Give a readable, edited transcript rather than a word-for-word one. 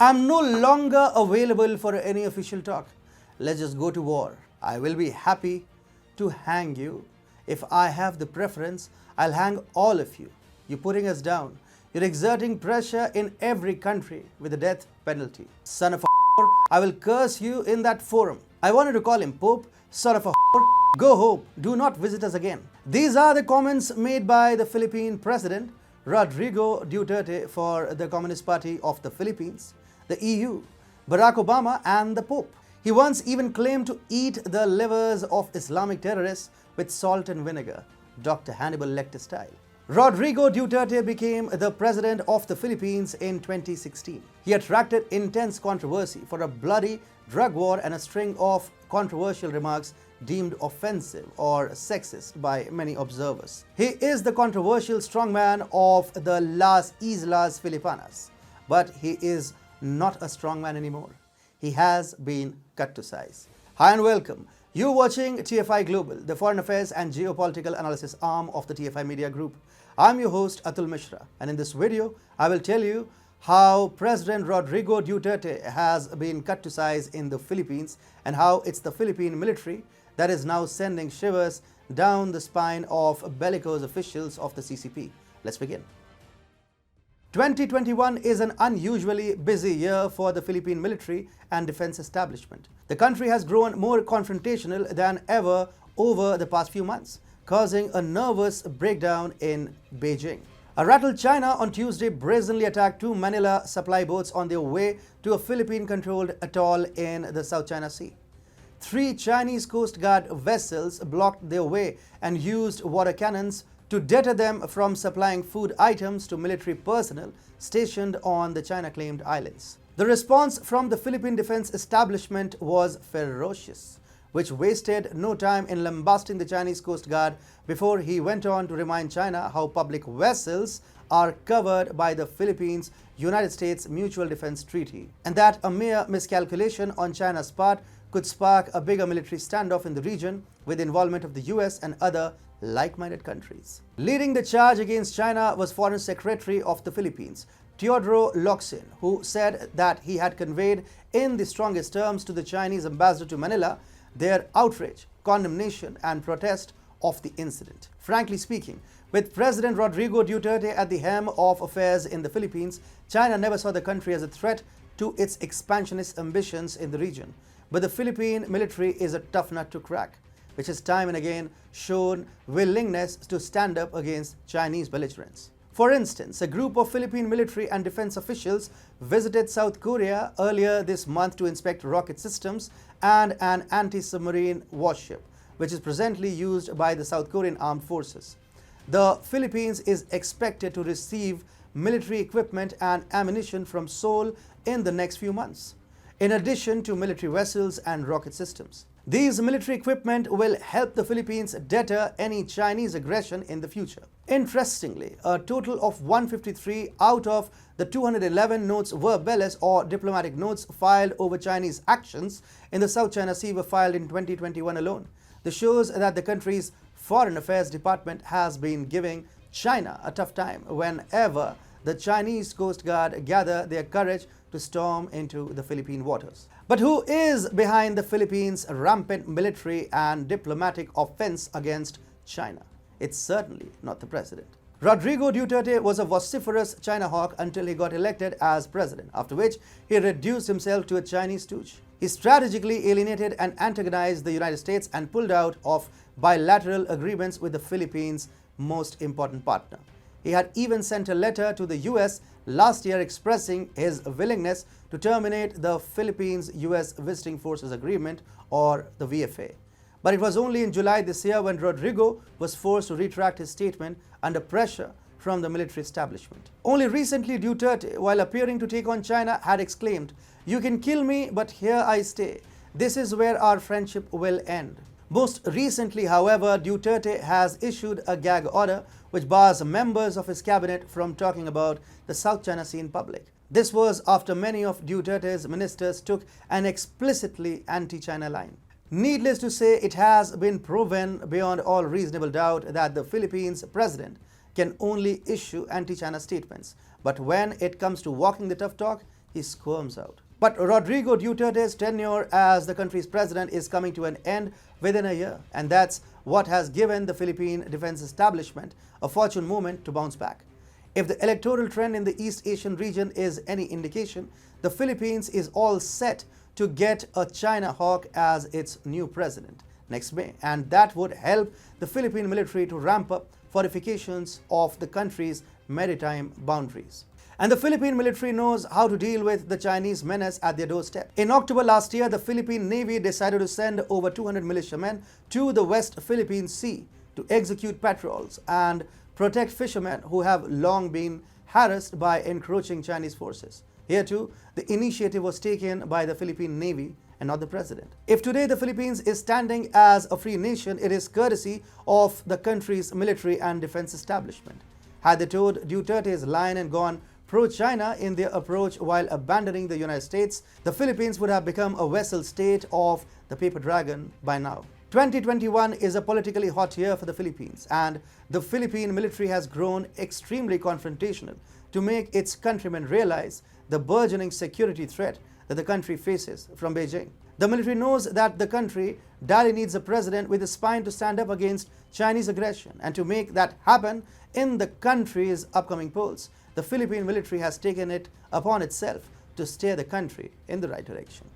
I'm no longer available for any official talk. Let's just go to war. I will be happy to hang you. If I have the preference, I'll hang all of you. You're putting us down. You're exerting pressure in every country with the death penalty. Son of a whore, I will curse you in that forum. I wanted to call him Pope. Son of a whore, go home. Do not visit us again. These are the comments made by the Philippine President Rodrigo Duterte for the Communist Party of the Philippines, the EU, Barack Obama and the Pope. He once even claimed to eat the livers of Islamic terrorists with salt and vinegar, Dr. Hannibal Lecter style. Rodrigo Duterte became the president of the Philippines in 2016. He attracted intense controversy for a bloody drug war and a string of controversial remarks deemed offensive or sexist by many observers. He is the controversial strongman of the Las Islas Filipinas, but he is not a strongman anymore. He has been cut to size. Hi and welcome. You're watching TFI Global, the foreign affairs and geopolitical analysis arm of the TFI Media Group. I'm your host Atul Mishra, and in this video, I will tell you how President Rodrigo Duterte has been cut to size in the Philippines and how it's the Philippine military that is now sending shivers down the spine of bellicose officials of the CCP. Let's begin. 2021 is an unusually busy year for the Philippine military and defense establishment. The country has grown more confrontational than ever over the past few months, causing a nervous breakdown in Beijing. A rattled China on Tuesday brazenly attacked two Manila supply boats on their way to a Philippine-controlled atoll in the South China Sea. Three Chinese Coast Guard vessels blocked their way and used water cannons to deter them from supplying food items to military personnel stationed on the China-claimed islands. The response from the Philippine defense establishment was ferocious, which wasted no time in lambasting the Chinese Coast Guard before he went on to remind China how public vessels are covered by the Philippines' United States Mutual Defense Treaty, and that a mere miscalculation on China's part could spark a bigger military standoff in the region with the involvement of the US and other like-minded countries. Leading the charge against China was Foreign Secretary of the Philippines, Teodoro Locsin, who said that he had conveyed in the strongest terms to the Chinese ambassador to Manila their outrage, condemnation and protest of the incident. Frankly speaking, with President Rodrigo Duterte at the helm of affairs in the Philippines, China never saw the country as a threat to its expansionist ambitions in the region. But the Philippine military is a tough nut to crack, which has time and again shown willingness to stand up against Chinese belligerents. For instance, a group of Philippine military and defense officials visited South Korea earlier this month to inspect rocket systems and an anti-submarine warship, which is presently used by the South Korean armed forces. The Philippines is expected to receive military equipment and ammunition from Seoul in the next few months, in addition to military vessels and rocket systems. These military equipment will help the Philippines deter any Chinese aggression in the future. Interestingly, a total of 153 out of the 211 notes verbalis or diplomatic notes filed over Chinese actions in the South China Sea were filed in 2021 alone. This shows that the country's Foreign Affairs Department has been giving China a tough time whenever the Chinese Coast Guard gather their courage to storm into the Philippine waters. But who is behind the Philippines' rampant military and diplomatic offense against China? It's certainly not the president. Rodrigo Duterte was a vociferous China hawk until he got elected as president, after which he reduced himself to a Chinese stooge. He strategically alienated and antagonized the United States and pulled out of bilateral agreements with the Philippines' most important partner. He had even sent a letter to the US last year expressing his willingness to terminate the Philippines-US Visiting Forces Agreement, or the VFA. But it was only in July this year when Rodrigo was forced to retract his statement under pressure from the military establishment. Only recently, Duterte, while appearing to take on China, had exclaimed, "You can kill me, but here I stay. This is where our friendship will end." Most recently, however, Duterte has issued a gag order which bars members of his cabinet from talking about the South China Sea in public. This was after many of Duterte's ministers took an explicitly anti-China line. Needless to say, it has been proven beyond all reasonable doubt that the Philippines president can only issue anti-China statements. But when it comes to walking the tough talk, he squirms out. But Rodrigo Duterte's tenure as the country's president is coming to an end within a year, and that's what has given the Philippine defense establishment a fortune moment to bounce back. If the electoral trend in the East Asian region is any indication, the Philippines is all set to get a China hawk as its new president next May, and that would help the Philippine military to ramp up fortifications of the country's maritime boundaries. And the Philippine military knows how to deal with the Chinese menace at their doorstep. In October last year, the Philippine Navy decided to send over 200 militiamen to the West Philippine Sea to execute patrols and protect fishermen who have long been harassed by encroaching Chinese forces. Here too, the initiative was taken by the Philippine Navy and not the president. If today the Philippines is standing as a free nation, it is courtesy of the country's military and defense establishment. Had they toed Duterte's line and gone pro-China in their approach while abandoning the United States, the Philippines would have become a vassal state of the paper dragon by now. 2021 is a politically hot year for the Philippines, and the Philippine military has grown extremely confrontational to make its countrymen realize the burgeoning security threat that the country faces from Beijing. The military knows that the country direly needs a president with a spine to stand up against Chinese aggression, and to make that happen in the country's upcoming polls, the Philippine military has taken it upon itself to steer the country in the right direction.